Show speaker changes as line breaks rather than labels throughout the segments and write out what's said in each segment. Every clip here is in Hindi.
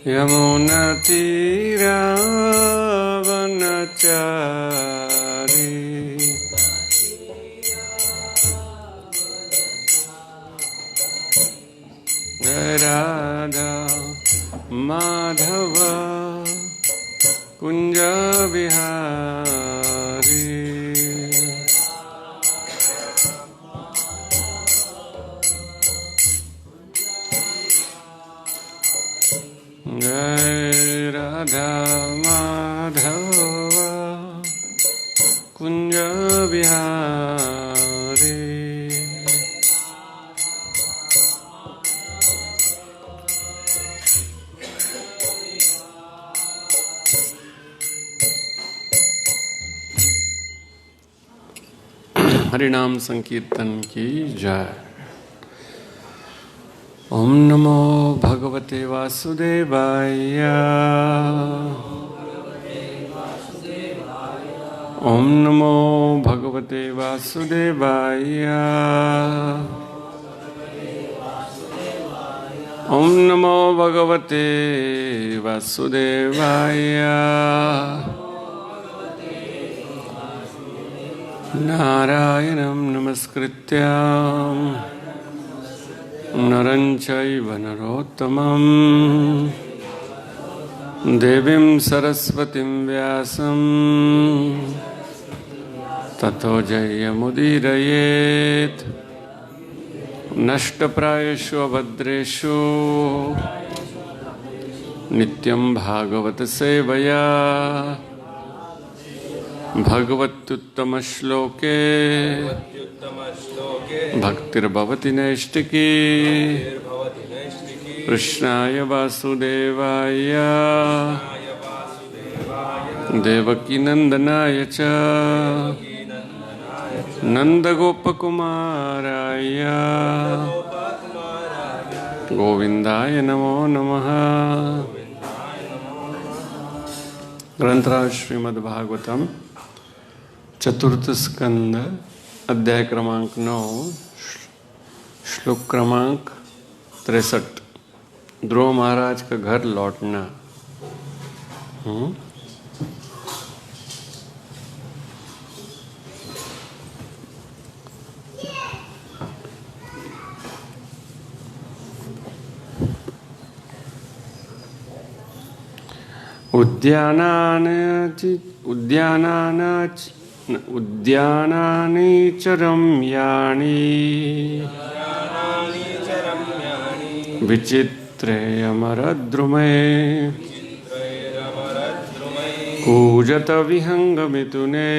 यमुनतीरावनचारी राधा माधव कुंज बिहारी जय राधा माधव कुंज बिहारी हरिनाम संकीर्तन की जय। ओम नमो भगवते वासुदेवाय। ओम नमो भगवते वासुदेवाय। ओम नमो भगवते वासुदेवाय। नारायणं नमस्कृत्य नरं चैव नरोत्तमं देवीं सरस्वतीं व्यासं ततो जयमुदीरयेत्। नष्टप्रायेषु अभद्रेषु नित्यं भागवत सेवया भगवत्युत्तमश्लोके भक्तिर्भवति नैष्टिकी। कृष्णाय वासुदेवाय देवकीनन्दनाय च नन्दगोपकुमाराय गोविन्दाय नमो नमः। ग्रंथराज श्रीमद्भागवतम चतुर्थ स्कंद अध्याय क्रमांक 9 श्लोक क्रमांक 63 ध्रुव महाराज का घर लौटना। उद्यानानि च रम्याणि विचित्रे अमरद्रुमे कूजत विहंगमिथुने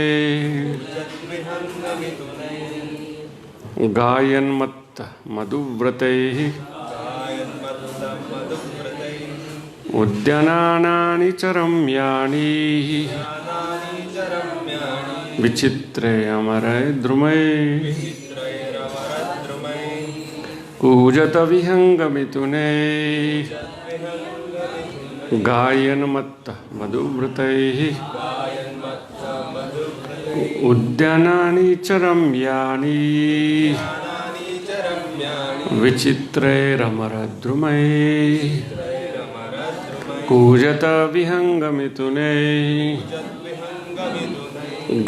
गायन्मत्त मधुव्रतैः उद्यानानि च रम्याणि विचित्रे अमरे द्रुमे कूजत विहंगमिथुने गायन्मत्त मधुव्रतैः उद्यानानि च रम्याणि विचित्रे अमरद्रुमे कूजत विहंगमिथुने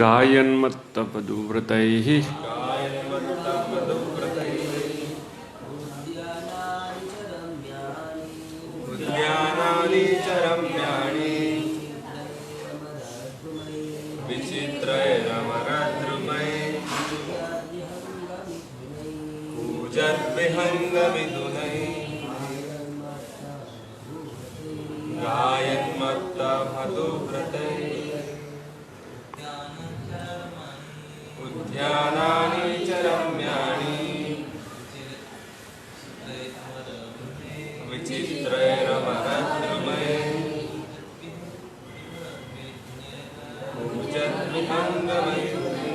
गायन्मत्त मधुव्रतैः उद्यानानि च रम्याणि विचित्रैरमरद्रुमै कूजद्विहङ्गमिथुनै गायन्मत्त मधुव्रतैः उद्यानानि च रम्याणि विचित्रैरमरद्रुमै कूजद्विहङ्गमिथुनै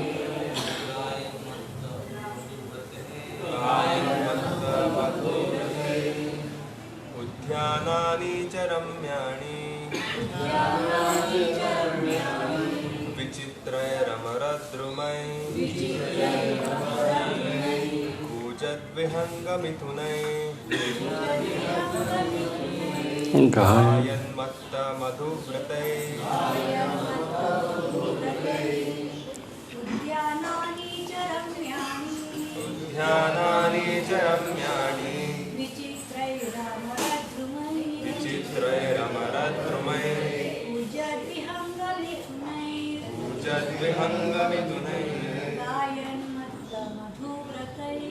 गायन्मत्त मधुव्रतैः उद्यानानि च रम्याणि विचित्रैरमरद्रुमै कूजद्विहङ्गमिथुनै गायन्मत्त मधुव्रतै
उद्यानानि च रम्याणि
विचित्रैरमरद्रुमैः पूजद्विहङ्गमिथुनैः गायन्मत्त मधुव्रतैः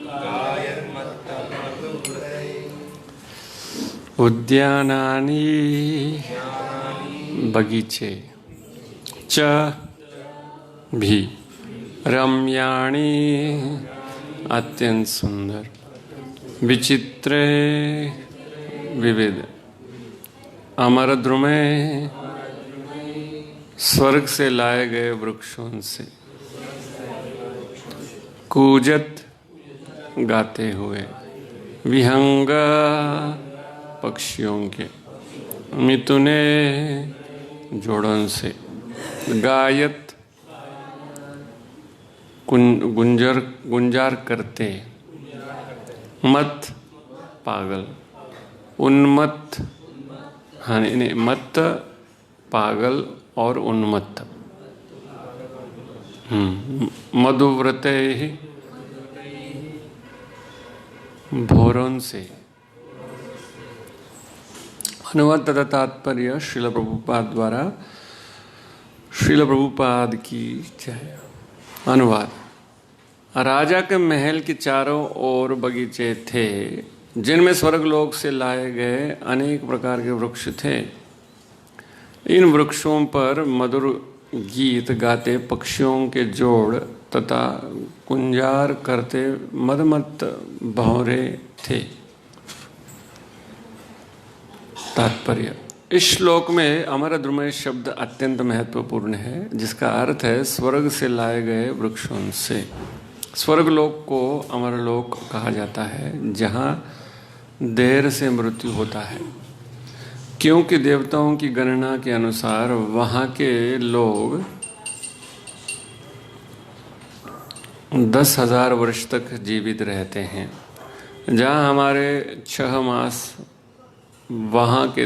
उद्यानानि बगीचे च भी रम्याणी अत्यंत सुंदर विचित्र विविध अमरद्रुमे स्वर्ग से लाए गए वृक्षों से कूजत गाते हुए विहंग पक्षियों के मिथुने जोड़ों से गायत गुंजार करते मत पागल उन्मत्त हाँ नहीं मत पागल और उन्मत्त मधुव्रते भोरों से। अनुवाद तथा तात्पर्य श्रील प्रभुपाद द्वारा। श्रील प्रभुपाद की जय। अनुवाद। राजा के महल के चारों ओर बगीचे थे जिनमें स्वर्गलोक से लाए गए अनेक प्रकार के वृक्ष थे। इन वृक्षों पर मधुर गीत गाते पक्षियों के जोड़ तथा गुंजार करते मदमत्त भंवरे थे। तात्पर्य। इस श्लोक में अमरद्रुमय शब्द अत्यंत महत्वपूर्ण है, जिसका अर्थ है स्वर्ग से लाए गए वृक्षों से। स्वर्गलोक को अमरलोक कहा जाता है, जहाँ देर से मृत्यु होता है, क्योंकि देवताओं की गणना के अनुसार वहाँ के लोग 10,000 वर्ष तक जीवित रहते हैं, जहाँ हमारे 6 मास वहाँ के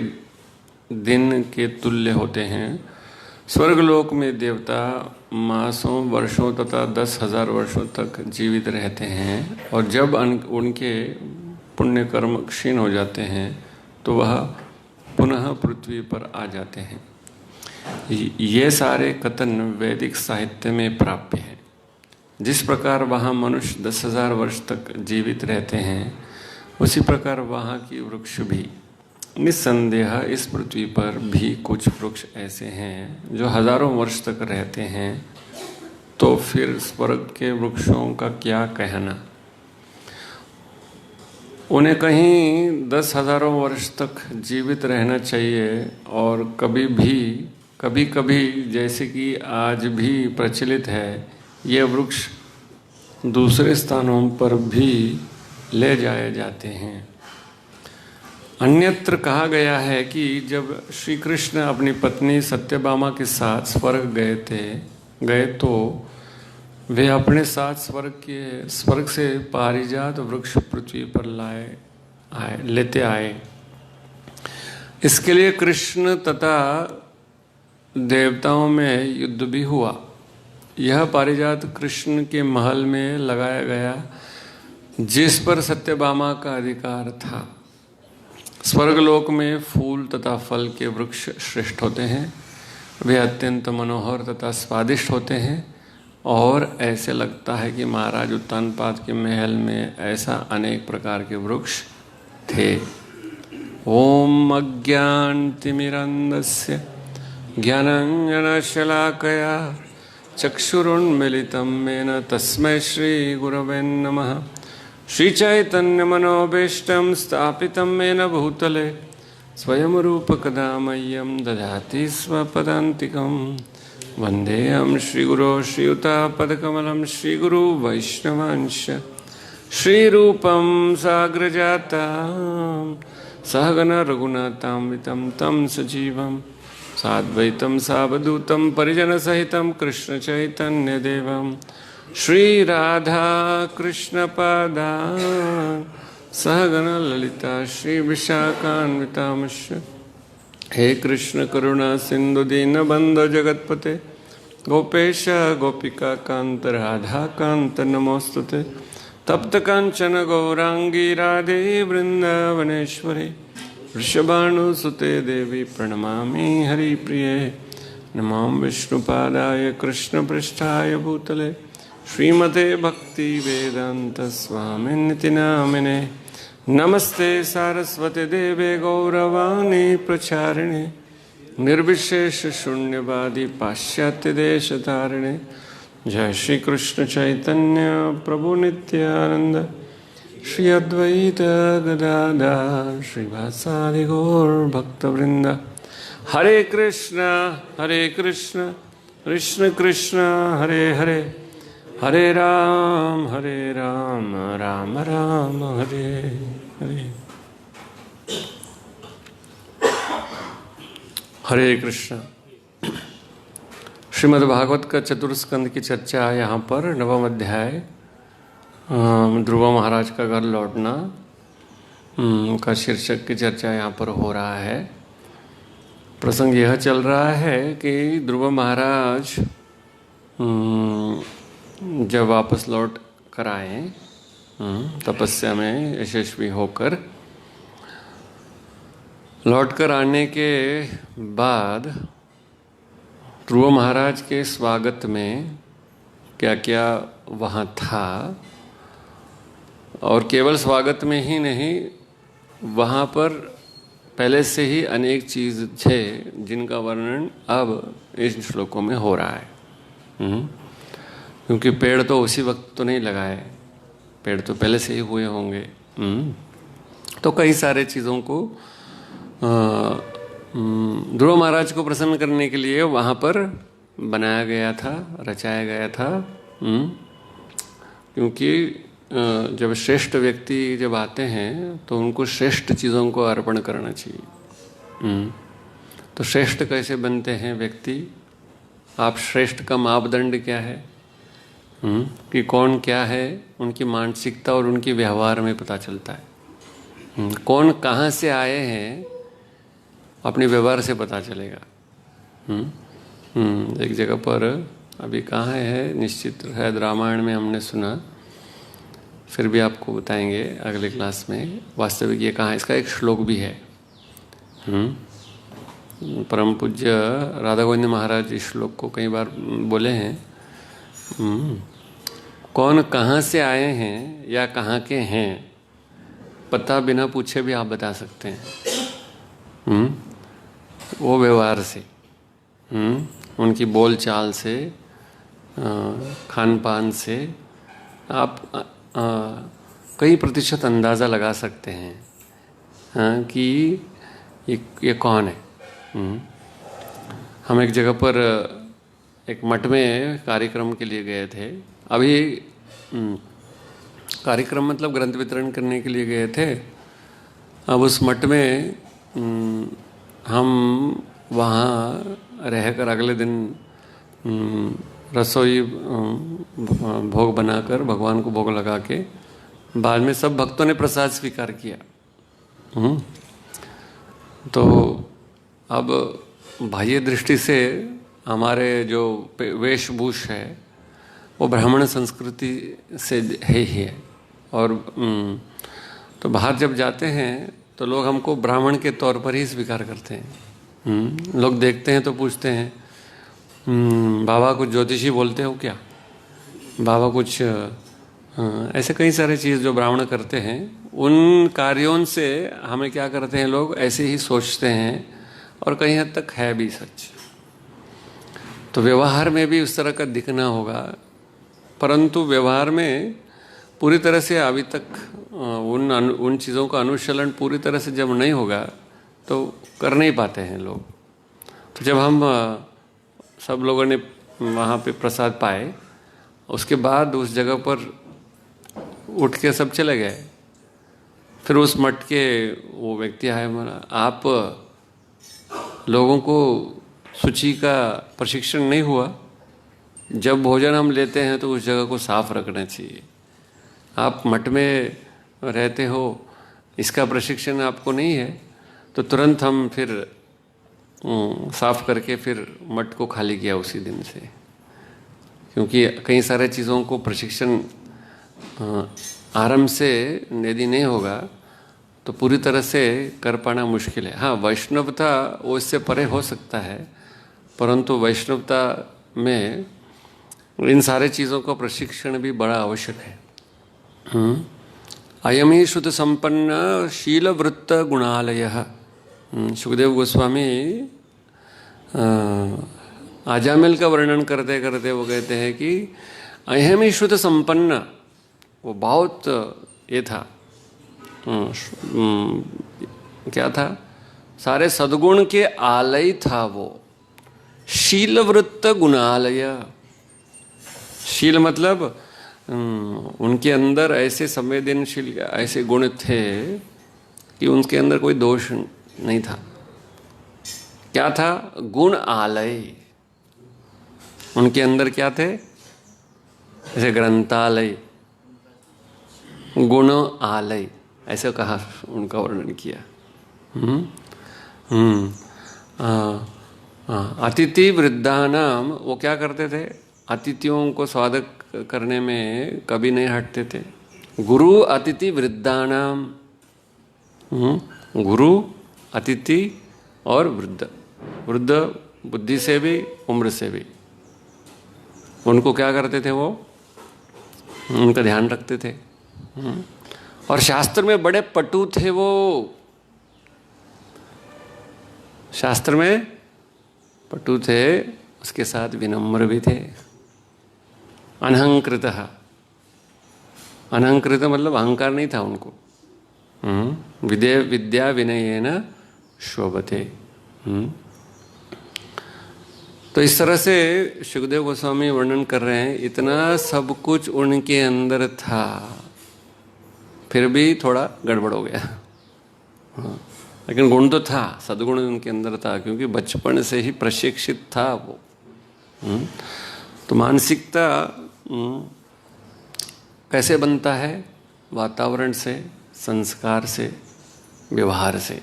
दिन के तुल्य होते हैं। स्वर्गलोक में देवता मासों वर्षों तथा 10,000 वर्षों तक जीवित रहते हैं, और जब उनके पुण्य कर्म क्षीण हो जाते हैं तो वह पुनः पृथ्वी पर आ जाते हैं। ये सारे कथन वैदिक साहित्य में प्राप्य हैं। जिस प्रकार वहाँ मनुष्य 10,000 वर्ष तक जीवित रहते हैं, उसी प्रकार वहाँ की वृक्ष भी। निस्संदेह इस पृथ्वी पर भी कुछ वृक्ष ऐसे हैं जो हजारों वर्ष तक रहते हैं, तो फिर स्वर्ग के वृक्षों का क्या कहना। उन्हें कहीं 10,000 वर्ष तक जीवित रहना चाहिए, और कभी कभी जैसे कि आज भी प्रचलित है, ये वृक्ष दूसरे स्थानों पर भी ले जाए जाते हैं। अन्यत्र कहा गया है कि जब श्री कृष्ण अपनी पत्नी सत्यभामा के साथ स्वर्ग गए तो वे अपने साथ स्वर्ग से पारिजात वृक्ष पृथ्वी पर लेते आए। इसके लिए कृष्ण तथा देवताओं में युद्ध भी हुआ। यह पारिजात कृष्ण के महल में लगाया गया, जिस पर सत्यभामा का अधिकार था। स्वर्गलोक में फूल तथा फल के वृक्ष श्रेष्ठ होते हैं। वे अत्यंत मनोहर तथा स्वादिष्ट होते हैं, और ऐसे लगता है कि महाराज उत्तानपाद के महल में ऐसा अनेक प्रकार के वृक्ष थे। ओम अज्ञानतिमिरन्धस्य ज्ञानाञ्जनशलाकया चक्षुरुन्मीलितं येन तस्मै श्रीगुरवे नमः। श्रीचैतन्यमनोभीष्टं स्थापितं येन भूतले स्वयं रूपकदा मह्यं ददाति स्वपदान्तिकं। वन्देऽहं श्रीगुरो श्रीयुतापदकमलं श्रीगुरु वैष्णवांश श्रीरूपं साग्रजातं सहगण रघुनाथान्वितं तं सजीवं साद्वैतं सावधूतं परिजनसहितं कृष्णचैतन्यदेवं श्री राधा कृष्ण पादान् सहगण ललिता श्री विशाखान्वितांश्च हे कृष्ण करुणा सिंधु दीनबंधु जगतपते गोपेश गोपिका कांत राधा कांत नमोस्तुते तप्त कांचन गौरांगी राधे वृंदावनेश्वरी वृषभानुसुते देवी प्रणमामि हरिप्रिये नमो विष्णुपादाय कृष्णपृष्ठाय भूतले श्रीमते भक्ति वेदांत स्वामिनिति नामिने नमस्ते सारस्वती देवे गौरवाणी प्रचारिणे निर्विशेष शून्यवादी पाश्चात्य देश तारिणे जय श्री कृष्ण चैतन्य प्रभु नित्यानंद श्री अद्वैत गदाधर श्रीवासादि गौर भक्तवृंद हरे कृष्ण कृष्ण कृष्ण हरे हरे हरे राम राम राम हरे हरे। हरे कृष्ण। श्रीमद् भागवत का चतुर्स्कंद की चर्चा यहाँ पर नवम अध्याय ध्रुव महाराज का घर लौटना का शीर्षक की चर्चा यहाँ पर हो रहा है। प्रसंग यह चल रहा है कि ध्रुव महाराज जब वापस लौट कर आए तपस्या में यशस्वी होकर, लौटकर आने के बाद ध्रुव महाराज के स्वागत में क्या क्या वहाँ था, और केवल स्वागत में ही नहीं, वहाँ पर पहले से ही अनेक चीज़ थे जिनका वर्णन अब इन श्लोकों में हो रहा है। क्योंकि पेड़ तो उसी वक्त तो नहीं लगाए, पेड़ तो पहले से ही हुए होंगे। तो कई सारे चीज़ों को ध्रुव महाराज को प्रसन्न करने के लिए वहाँ पर बनाया गया था, रचाया गया था। क्योंकि जब श्रेष्ठ व्यक्ति जब आते हैं तो उनको श्रेष्ठ चीज़ों को अर्पण करना चाहिए। तो श्रेष्ठ कैसे बनते हैं व्यक्ति? आप श्रेष्ठ का मापदंड क्या है कि कौन क्या है, उनकी मानसिकता और उनकी व्यवहार में पता चलता है। कौन कहाँ से आए हैं अपने व्यवहार से पता चलेगा। एक जगह पर अभी कहाँ है निश्चित शायद रामायण में हमने सुना, फिर भी आपको बताएंगे अगले क्लास में वास्तविक ये कहाँ है। इसका एक श्लोक भी है। परम पूज्य राधा गोविंद महाराज इस श्लोक को कई बार बोले हैं। कौन कहाँ से आए हैं या कहाँ के हैं पता बिना पूछे भी आप बता सकते हैं। वो व्यवहार से, उनकी बोल चाल से, खान पान से आप कई प्रतिशत अंदाज़ा लगा सकते हैं कि ये कौन है। हम एक जगह पर एक मठ में कार्यक्रम के लिए गए थे। अभी कार्यक्रम मतलब ग्रंथ वितरण करने के लिए गए थे। अब उस मठ में हम वहाँ रहकर अगले दिन रसोई भोग बनाकर भगवान को भोग लगा के बाद में सब भक्तों ने प्रसाद स्वीकार किया। तो अब बाह्य दृष्टि से हमारे जो वेशभूष है वो ब्राह्मण संस्कृति से है ही है। और तो बाहर जब जाते हैं तो लोग हमको ब्राह्मण के तौर पर ही स्वीकार करते हैं। लोग देखते हैं तो पूछते हैं, बाबा कुछ ज्योतिषी बोलते हो क्या? बाबा कुछ ऐसे कई सारे चीज़ जो ब्राह्मण करते हैं, उन कार्यों से हमें क्या करते हैं लोग ऐसे ही सोचते हैं, और कहीं हद तक है भी सच। तो व्यवहार में भी उस तरह का दिखना होगा, परंतु व्यवहार में पूरी तरह से अभी तक उन चीज़ों का अनुशीलन पूरी तरह से जब नहीं होगा तो कर नहीं पाते हैं लोग। तो जब हम सब लोगों ने वहाँ पे प्रसाद पाए, उसके बाद उस जगह पर उठ के सब चले गए। फिर उस मठ के वो व्यक्ति आए, बोला आप लोगों को शुचि का प्रशिक्षण नहीं हुआ? जब भोजन हम लेते हैं तो उस जगह को साफ रखना चाहिए। आप मठ में रहते हो, इसका प्रशिक्षण आपको नहीं है, तो तुरंत हम फिर साफ करके फिर मठ को खाली किया उसी दिन से, क्योंकि कई सारे चीज़ों को प्रशिक्षण आरंभ से यदि नहीं होगा तो पूरी तरह से कर पाना मुश्किल है। हाँ, वैष्णवता वो इससे परे हो सकता है, परंतु वैष्णवता में इन सारे चीज़ों का प्रशिक्षण भी बड़ा आवश्यक है। अयम ही शुद्ध संपन्न शील वृत्त गुणालय। सुखदेव गोस्वामी आजामिल का वर्णन करते करते वो कहते हैं कि अयम ही शुद्ध संपन्न, वो बहुत ये था, क्या था, सारे सद्गुण के आलय था वो। शीलवृत्त गुणालय, शील मतलब उनके अंदर ऐसे संवेदनशील ऐसे गुण थे कि उनके अंदर कोई दोष नहीं था। क्या था? गुण आलय। उनके अंदर क्या थे? जैसे ग्रंथालय, गुण आलय, ऐसे कहा, उनका वर्णन किया। अतिथि वृद्धानाम, वो क्या करते थे? अतिथियों को स्वागत करने में कभी नहीं हटते थे। गुरु अतिथि वृद्धानाम, गुरु अतिथि और वृद्ध, वृद्ध बुद्धि से भी उम्र से भी, उनको क्या करते थे? वो उनका ध्यान रखते थे। और शास्त्र में बड़े पटु थे वो, शास्त्र में पटु थे, उसके साथ विनम्र भी थे। अनहंकृत, अनहंकृत मतलब अहंकार नहीं था उनको। विद्या विनयेन शोभते। तो इस तरह से सुखदेव गोस्वामी वर्णन कर रहे हैं, इतना सब कुछ उनके अंदर था, फिर भी थोड़ा गड़बड़ हो गया। लेकिन गुण तो था, सद्गुण उनके अंदर था, क्योंकि बचपन से ही प्रशिक्षित था वो। तो मानसिकता कैसे बनता है? वातावरण से, संस्कार से, व्यवहार से।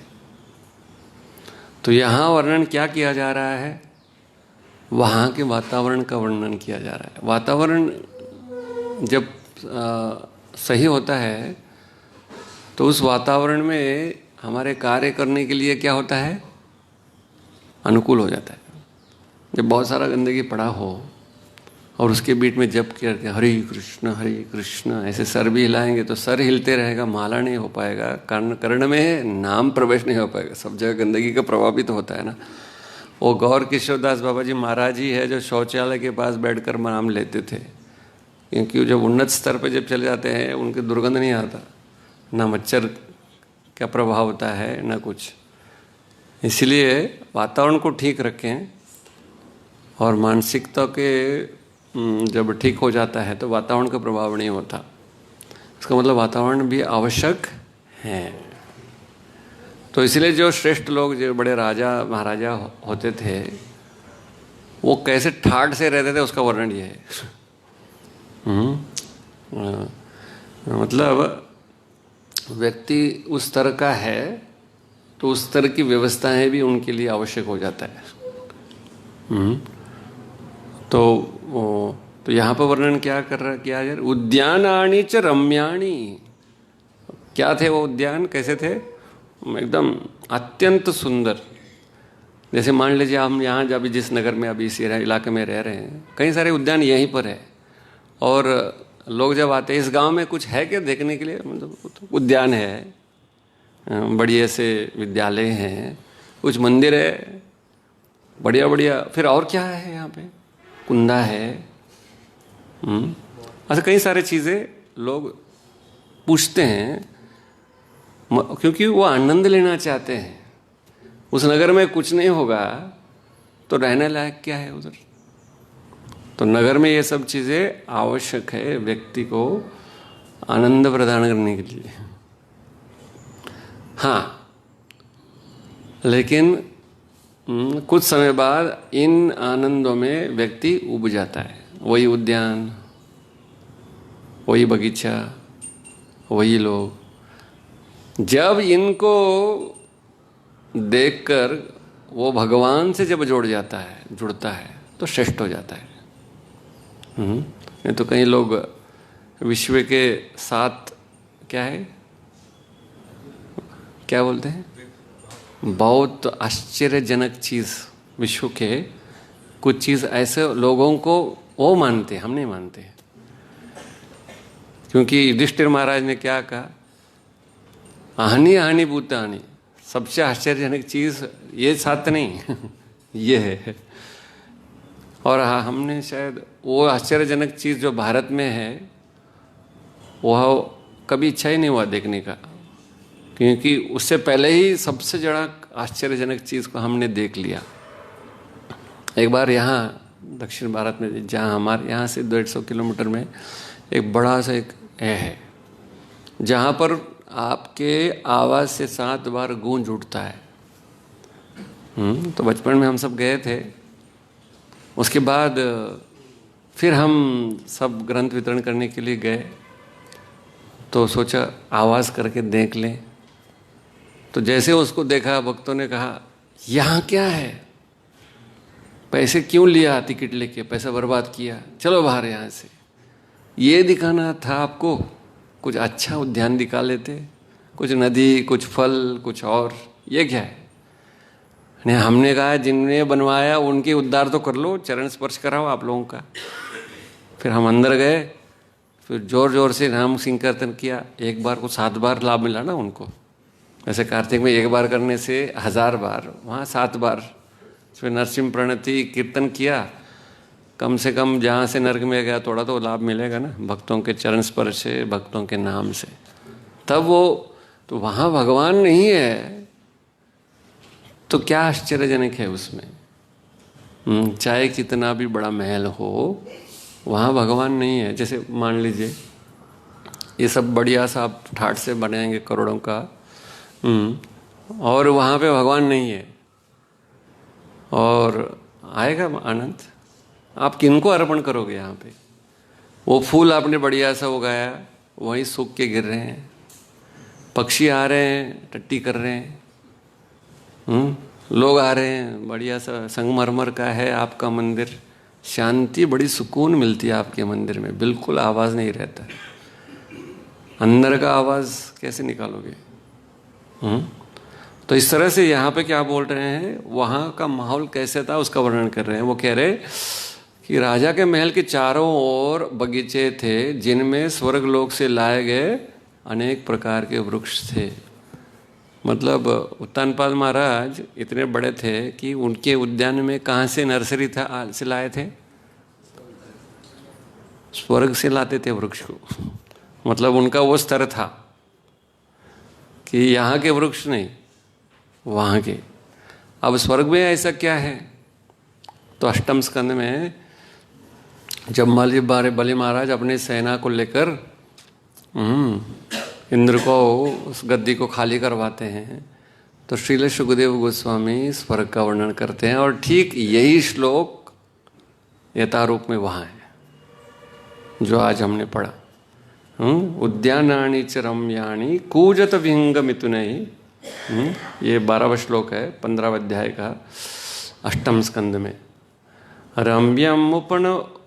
तो यहाँ वर्णन क्या किया जा रहा है? वहाँ के वातावरण का वर्णन किया जा रहा है। वातावरण जब सही होता है तो उस वातावरण में हमारे कार्य करने के लिए क्या होता है? अनुकूल हो जाता है। जब बहुत सारा गंदगी पड़ा हो और उसके बीच में जप करके हरे कृष्ण ऐसे सर भी हिलाएंगे तो सर हिलते रहेगा, माला नहीं हो पाएगा, कर्ण में नाम प्रवेश नहीं हो पाएगा, सब जगह गंदगी का प्रभाव भी तो होता है ना। वो गौर किशोरदास बाबा जी महाराज जी है जो शौचालय के पास बैठकर नाम लेते थे, क्योंकि जब उन्नत स्तर पर जब चले जाते हैं उनके दुर्गंध नहीं आता, ना मच्छर का प्रभाव होता है ना कुछ। इसलिए वातावरण को ठीक रखें, और मानसिकता के जब ठीक हो जाता है तो वातावरण का प्रभाव नहीं होता। इसका मतलब वातावरण भी आवश्यक है। तो इसलिए जो श्रेष्ठ लोग, जो बड़े राजा महाराजा होते थे, वो कैसे ठाठ से रहते थे उसका वर्णन ये है। मतलब व्यक्ति उस तरह का है तो उस तरह की व्यवस्थाएं भी उनके लिए आवश्यक हो जाता है। तो यहाँ पर वर्णन क्या कर रहा, किया जा रहा? उद्यानानि च रम्याणि। क्या थे वो उद्यान? कैसे थे? एकदम अत्यंत सुंदर। जैसे मान लीजिए हम यहाँ जब जिस नगर में अभी इस इलाके में रह रहे हैं, कई सारे उद्यान यहीं पर है, और लोग जब आते हैं, इस गांव में कुछ है क्या देखने के लिए? मतलब उद्यान है, बढ़िया से विद्यालय हैं, कुछ मंदिर है, बढ़िया बढ़िया, फिर और क्या है यहाँ पे? कुंदा है। ऐसे कई सारे चीज़ें लोग पूछते हैं, क्योंकि वो आनंद लेना चाहते हैं। उस नगर में कुछ नहीं होगा तो रहने लायक क्या है उधर? तो नगर में ये सब चीज़ें आवश्यक है व्यक्ति को आनंद प्रदान करने के लिए। हाँ, लेकिन कुछ समय बाद इन आनंदों में व्यक्ति उब जाता है। वही उद्यान, वही बगीचा, वही लोग, जब इनको देखकर वो भगवान से जब जुड़ता है तो श्रेष्ठ हो जाता है। नहीं तो कई लोग विश्व के 7 क्या बोलते हैं, बहुत आश्चर्यजनक चीज़ विश्व के कुछ चीज़ ऐसे लोगों को वो मानते, हम नहीं मानते। क्योंकि युधिष्ठिर महाराज ने क्या कहा, हानि भूतानि, सबसे आश्चर्यजनक चीज़ ये 7 नहीं ये है। और हाँ, हमने शायद वो आश्चर्यजनक चीज़ जो भारत में है वह कभी इच्छा ही नहीं हुआ देखने का, क्योंकि उससे पहले ही सबसे बड़ा आश्चर्यजनक चीज़ को हमने देख लिया। एक बार यहाँ दक्षिण भारत में, जहाँ हमारे यहाँ से 150 किलोमीटर में एक बड़ा सा एक है, जहाँ पर आपके आवाज़ से 7 बार गूंज उठता है। तो बचपन में हम सब गए थे। उसके बाद फिर हम सब ग्रंथ वितरण करने के लिए गए, तो सोचा आवाज़ करके देख लें। तो जैसे उसको देखा, भक्तों ने कहा यहाँ क्या है, पैसे क्यों लिया, टिकट लेके पैसा बर्बाद किया, चलो बाहर यहाँ से। ये दिखाना था आपको, कुछ अच्छा उद्यान दिखा लेते, कुछ नदी, कुछ फल, कुछ और, ये क्या है। नहीं, हमने कहा जिनने बनवाया उनके उद्धार तो कर लो, चरण स्पर्श कराओ आप लोगों का। फिर हम अंदर गए, फिर जोर जोर से नाम संकीर्तन किया। एक बार को 7 बार लाभ मिला ना उनको। ऐसे कार्तिक में 1 बार करने से 1000 बार, वहाँ 7 बार। फिर नरसिंह प्रणति कीर्तन किया। कम से कम जहाँ से नरक में गया थोड़ा तो लाभ मिलेगा ना, भक्तों के चरण स्पर्श से, भक्तों के नाम से। तब वो तो वहाँ भगवान नहीं है तो क्या आश्चर्यजनक है उसमें। चाहे कितना भी बड़ा महल हो, वहाँ भगवान नहीं है। जैसे मान लीजिए ये सब बढ़िया सा आप ठाट से बनाएंगे करोड़ों का, और वहाँ पे भगवान नहीं है, और आएगा आनंद। आप किनको अर्पण करोगे यहाँ पे। वो फूल आपने बढ़िया सा उगाया, वहीं सूख के गिर रहे हैं, पक्षी आ रहे हैं, टट्टी कर रहे हैं, लोग आ रहे हैं, बढ़िया सा संगमरमर का है आपका मंदिर, शांति, बड़ी सुकून मिलती है आपके मंदिर में, बिल्कुल आवाज़ नहीं रहता। अंदर का आवाज़ कैसे निकालोगे। तो इस तरह से यहाँ पे क्या बोल रहे हैं, वहाँ का माहौल कैसे था उसका वर्णन कर रहे हैं। वो कह रहे कि राजा के महल के चारों ओर बगीचे थे, जिनमें स्वर्गलोक से लाए गए अनेक प्रकार के वृक्ष थे। मतलब उत्तानपाद महाराज इतने बड़े थे कि उनके उद्यान में कहाँ से नर्सरी था से लाए थे, स्वर्ग से लाते थे वृक्ष को। मतलब उनका वो स्तर था कि यहाँ के वृक्ष नहीं, वहाँ के। अब स्वर्ग में ऐसा क्या है, तो अष्टम स्कंद में जब बलि महाराज अपने सेना को लेकर इंद्र को उस गद्दी को खाली करवाते हैं, तो श्रील सुखदेव गोस्वामी स्वर्ग का वर्णन करते हैं। और ठीक यही श्लोक यथारूप में वहाँ है जो आज हमने पढ़ा। उद्यानानि च रम्याणि कूजत विहंग मिथुनैः। ये 12वां श्लोक है 15वें अध्याय का, अष्टम स्कंद में। रम्यम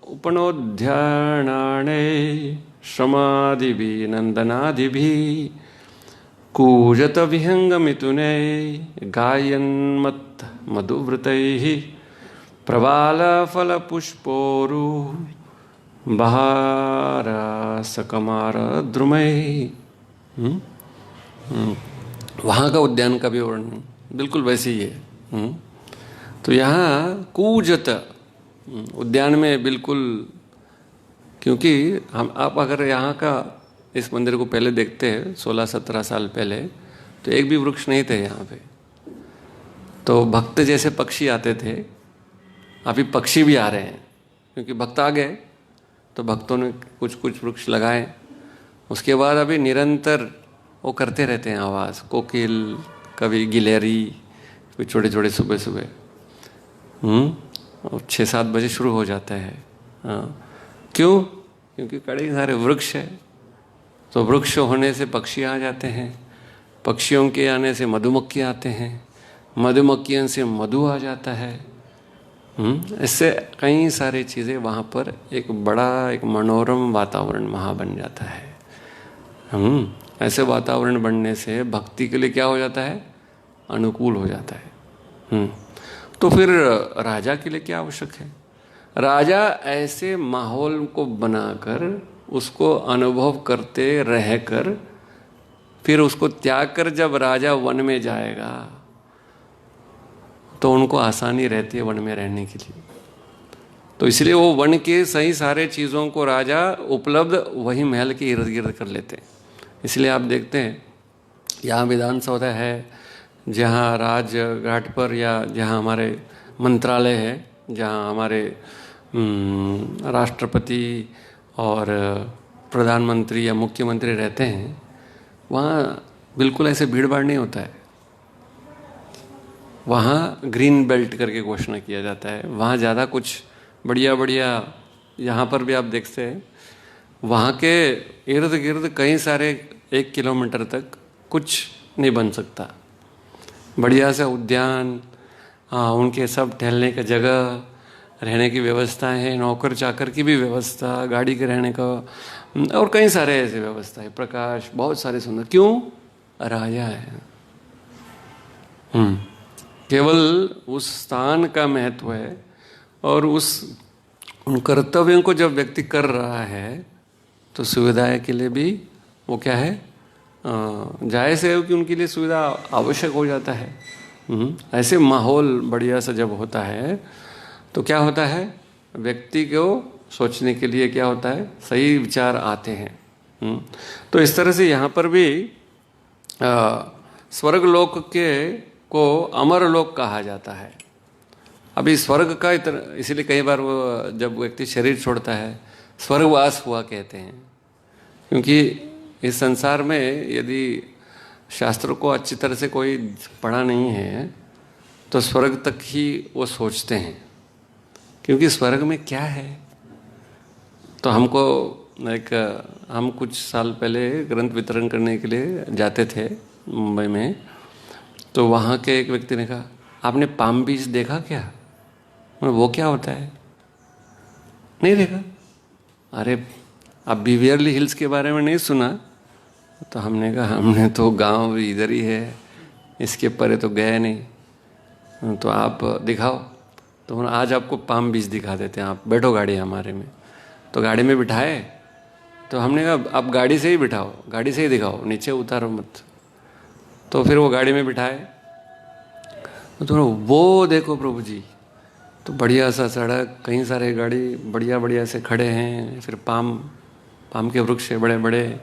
उपनोद्यानाने श्रमादिभिः नंदनादिभिः कूजत विहंग मिथुनैः गायन्मत्त मधुव्रतैः प्रबालफल पुष्पोरु बहार सकमार द्रुमैः। वहाँ का उद्यान का भी वर्णन बिल्कुल वैसे ही है। तो यहाँ कूजत उद्यान में बिल्कुल, क्योंकि आप अगर यहाँ का इस मंदिर को पहले देखते हैं 16-17 साल पहले, तो एक भी वृक्ष नहीं थे यहाँ पे। तो भक्त जैसे पक्षी आते थे, अभी पक्षी भी आ रहे हैं, क्योंकि भक्त आ गए तो भक्तों ने कुछ कुछ वृक्ष लगाए। उसके बाद अभी निरंतर वो करते रहते हैं आवाज़, कोकिल, कभी गिलहरी, कभी छोटे छोटे सुबह सुबह और 6-7 बजे शुरू हो जाता है। हाँ, क्यों? क्योंकि कई सारे वृक्ष है, तो वृक्ष होने से पक्षी आ जाते हैं, पक्षियों के आने से मधुमक्खी आते हैं, मधुमक्खियों से मधु आ जाता है। इससे कई सारी चीज़ें वहाँ पर एक बड़ा एक मनोरम वातावरण वहाँ बन जाता है। ऐसे वातावरण बनने से भक्ति के लिए क्या हो जाता है, अनुकूल हो जाता है। तो फिर राजा के लिए क्या आवश्यक है, राजा ऐसे माहौल को बनाकर उसको अनुभव करते रहकर फिर उसको त्याग कर जब राजा वन में जाएगा तो उनको आसानी रहती है वन में रहने के लिए। तो इसलिए वो वन के सही सारे चीज़ों को राजा उपलब्ध वही महल के इर्द गिर्द कर लेते हैं। इसलिए आप देखते हैं यहाँ विधान सौधा है, जहाँ राजघाट पर या जहाँ हमारे मंत्रालय है, जहाँ हमारे राष्ट्रपति और प्रधानमंत्री या मुख्यमंत्री रहते हैं, वहाँ बिल्कुल ऐसे भीड़ भाड़ नहीं होता है। वहाँ ग्रीन बेल्ट करके घोषणा किया जाता है। वहाँ ज़्यादा कुछ बढ़िया बढ़िया, यहाँ पर भी आप देखते हैं वहाँ के इर्द गिर्द कई सारे 1 किलोमीटर तक कुछ नहीं बन सकता। बढ़िया से उद्यान, उनके सब टहलने का जगह, रहने की व्यवस्थाएं हैं, नौकर चाकर की भी व्यवस्था, गाड़ी के रहने का, और कई सारे ऐसे व्यवस्था है, प्रकाश बहुत सारे सुंदर। क्यों? राजा है। केवल उस स्थान का महत्व है और उन कर्तव्यों को जब व्यक्ति कर रहा है तो सुविधाएं के लिए भी वो क्या है, जायज़ है कि उनके लिए सुविधा आवश्यक हो जाता है। ऐसे माहौल बढ़िया सा जब होता है तो क्या होता है, व्यक्ति को सोचने के लिए क्या होता है, सही विचार आते हैं। तो इस तरह से यहाँ पर भी स्वर्गलोक को अमर लोक कहा जाता है। अभी स्वर्ग का इसीलिए कई बार वो जब व्यक्ति शरीर छोड़ता है स्वर्गवास हुआ कहते हैं, क्योंकि इस संसार में यदि शास्त्रों को अच्छी तरह से कोई पढ़ा नहीं है तो स्वर्ग तक ही वो सोचते हैं, क्योंकि स्वर्ग में क्या है। तो हम कुछ साल पहले ग्रंथ वितरण करने के लिए जाते थे मुंबई में, तो वहाँ के एक व्यक्ति ने कहा, आपने पाम बीच देखा क्या? वो क्या होता है? नहीं देखा? अरे आप बीवियरली हिल्स के बारे में नहीं सुना? तो हमने कहा हमने तो गांव इधर ही है, इसके परे तो गए नहीं। तो आप दिखाओ। तो आज आपको पाम बीच दिखा देते हैं, आप बैठो गाड़ी हमारे में। तो गाड़ी में बिठाए, तो हमने कहा आप गाड़ी से ही बिठाओ, गाड़ी से ही दिखाओ, नीचे उतारो मत। तो फिर वो गाड़ी में बिठाए, तो वो देखो प्रभु जी, तो बढ़िया सा सड़क, कई सारे गाड़ी बढ़िया बढ़िया से खड़े हैं, फिर पाम के वृक्ष है बड़े बड़े,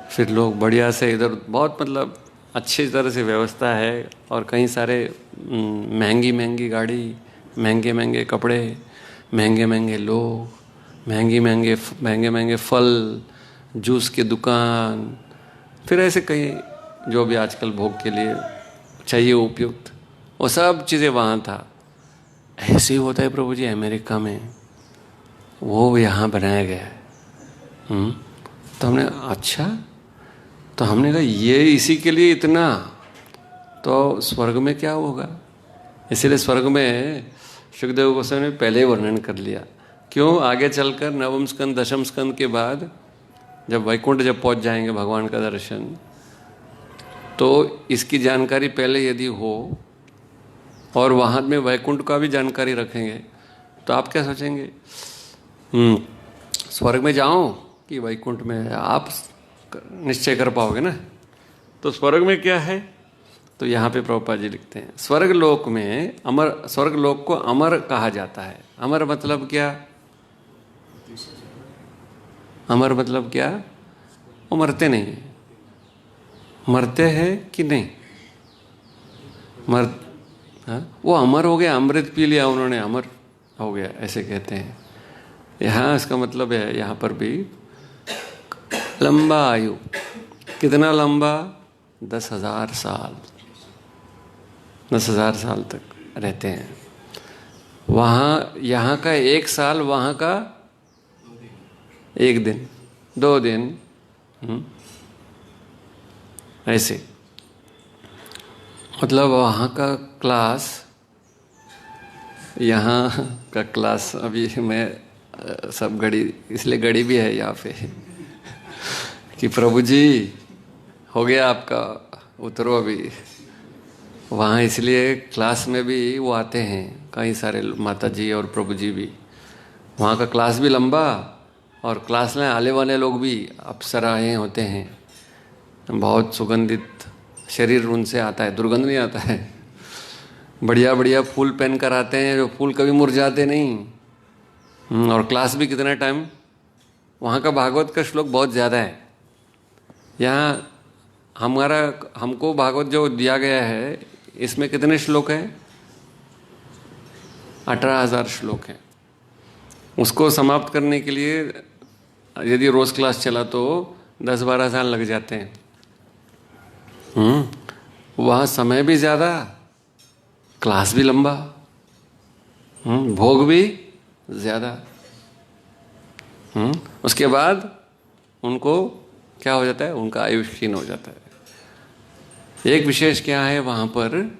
फिर लोग बढ़िया से इधर, बहुत मतलब अच्छी तरह से व्यवस्था है, और कई सारे महंगी महंगी गाड़ी, महंगे महंगे कपड़े, महंगे महंगे लोग, महंगे महंगे फल, जूस की दुकान, फिर ऐसे कई जो भी आजकल भोग के लिए चाहिए उपयुक्त, वो सब चीज़ें वहाँ था। ऐसे ही होता है प्रभु जी अमेरिका में, वो यहाँ बनाया गया है। तो हमने अच्छा, तो हमने कहा ये इसी के लिए इतना, तो स्वर्ग में क्या होगा? इसीलिए स्वर्ग में सुखदेव गोस्वामी ने पहले ही वर्णन कर लिया। क्यों? आगे चलकर नवम स्कंद दशम स्कंद के बाद जब वैकुंठ जब पहुंच जाएंगे भगवान का दर्शन, तो इसकी जानकारी पहले यदि हो और वहाँ में वैकुंठ का भी जानकारी रखेंगे, तो आप क्या सोचेंगे, स्वर्ग में जाओ कि वैकुंठ में? आप निश्चय कर पाओगे ना। तो स्वर्ग में क्या है, तो यहाँ पे प्रभुपाद जी लिखते हैं, स्वर्ग लोक में अमर, स्वर्ग लोक को अमर कहा जाता है। अमर मतलब क्या? अमर मतलब क्या? वो मरते नहीं, मरते हैं कि नहीं? वो अमर हो गया, अमृत पी लिया उन्होंने, अमर हो गया, ऐसे कहते हैं। यहाँ इसका मतलब है यहाँ पर भी लंबा आयु। कितना लंबा? 10,000 साल, 10,000 साल तक रहते हैं वहाँ। यहाँ का 1 साल, वहाँ का 1 दिन, 2 दिन, ऐसे। मतलब वहाँ का क्लास, यहाँ का क्लास, अभी मैं सब घड़ी, इसलिए घड़ी भी है यहाँ पे कि प्रभु जी हो गया आपका, उतरो अभी। वहाँ इसलिए क्लास में भी वो आते हैं, कई सारे माता जी और प्रभु जी भी। वहाँ का क्लास भी लंबा, और क्लास में आने वाले लोग भी अप्सराएँ होते हैं, बहुत सुगंधित शरीर उनसे आता है, दुर्गंध नहीं आता है। बढ़िया बढ़िया फूल पहन कर आते हैं, जो फूल कभी मुरझाते नहीं। और क्लास भी कितना टाइम, वहाँ का भागवत का श्लोक बहुत ज़्यादा है। यहाँ हमको भागवत जो दिया गया है, इसमें कितने श्लोक हैं? 18,000 श्लोक हैं। उसको समाप्त करने के लिए यदि रोज़ क्लास चला तो 10-12 साल लग जाते हैं। वहाँ समय भी ज़्यादा, क्लास भी लंबा, भोग भी ज़्यादा। उसके बाद उनको क्या हो जाता है? उनका आयुष क्षीण हो जाता है। एक विशेष क्या है वहाँ पर,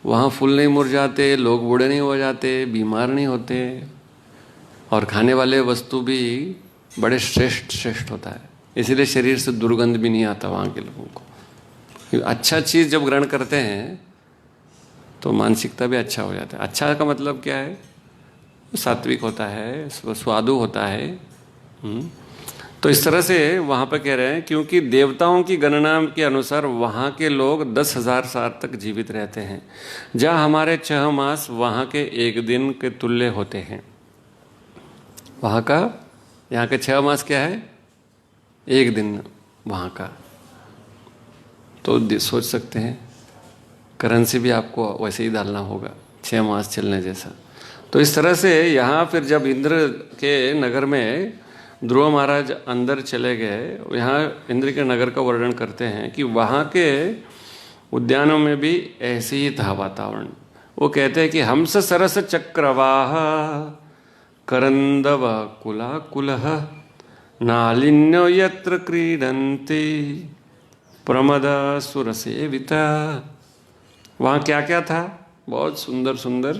वहाँ फूल नहीं मुरझाते, लोग बूढ़े नहीं हो जाते, बीमार नहीं होते, और खाने वाले वस्तु भी बड़े श्रेष्ठ होता है। इसीलिए शरीर से दुर्गंध भी नहीं आता वहाँ के लोगों को। अच्छा चीज़ जब ग्रहण करते हैं तो मानसिकता भी अच्छा हो जाता है। अच्छा का मतलब क्या है? सात्विक होता है, स्वादु होता है। तो इस तरह से वहाँ पर कह रहे हैं, क्योंकि देवताओं की गणना के अनुसार वहाँ के लोग 10,000 साल तक जीवित रहते हैं, जहाँ हमारे 6 मास वहाँ के 1 दिन के तुल्य होते हैं। वहाँ का, यहाँ के 6 मास क्या है? 1 दिन वहाँ का। तो सोच सकते हैं करेंसी भी आपको वैसे ही डालना होगा, 6 मास चलने जैसा। तो इस तरह से यहाँ फिर जब इंद्र के नगर में ध्रुव महाराज अंदर चले गए, यहाँ इंद्र के नगर का वर्णन करते हैं कि वहाँ के उद्यानों में भी ऐसे ही था वातावरण। वो कहते हैं कि हंस सरस चक्रवाह करंदव कुलाकुलः नालिन्यो यत्र क्रीडन्ति प्रमदा सुरसेविता। वहाँ क्या क्या था? बहुत सुंदर सुंदर